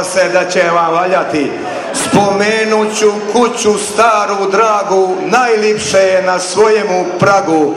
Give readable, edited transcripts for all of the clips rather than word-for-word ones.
se da će vam valjati. Spomenut ću kuću staru dragu, najlipše je na svojemu pragu.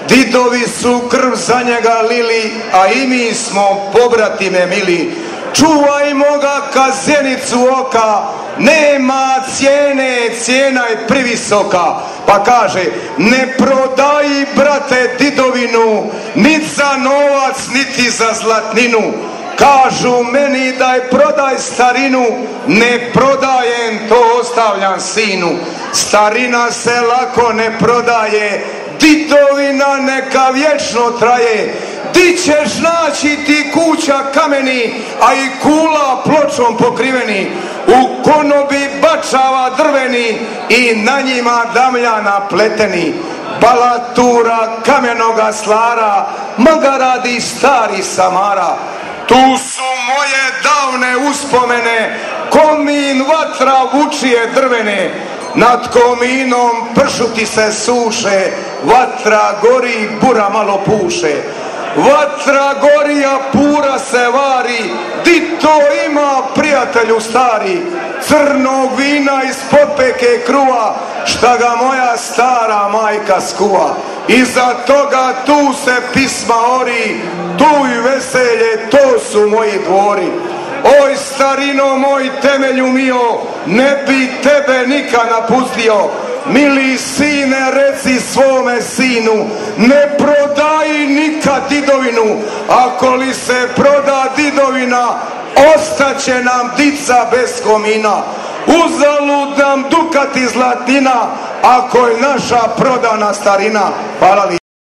Didovi su krv za njega lili, a i mi smo pobratime mili. Čuvajmo ga ka zjenicu oka, nema cijene, cijena je previsoka. Pa kaže, ne prodaji brate didovinu, niti za novac, niti za zlatninu. Kažu meni daj prodaj starinu, ne prodajem, to ostavljam sinu. Starina se lako ne prodaje, didovina neka vječno traje. Di ćeš naći ti kuća kameni, a i kula pločom pokriveni, u konobi bačava drveni i na njima damljana pleteni. Balatura kamenoga slara, maga radi stari Samara. Tu su moje davne uspomene, komin vatra vučije drvene. Nad kominom pršuti se suše, vatra gori, bura malo puše. Vatra gori, a pura se vari, di to ima prijatelju stari? Crnog vina iz potpeke kruva, šta ga moja stara majka skuva. Iza toga tu se pisma ori, tu i veselje, to su moji dvori. Oj starino moj temelju mio, ne bi tebe nikad napustio. Mili sine, reci svome sinu, ne prodaji nikad didovinu. Ako li se proda didovina, ostaće nam dica bez komina. Uzalud nam dukat i zlatina, ako je naša prodana starina. Hvala li.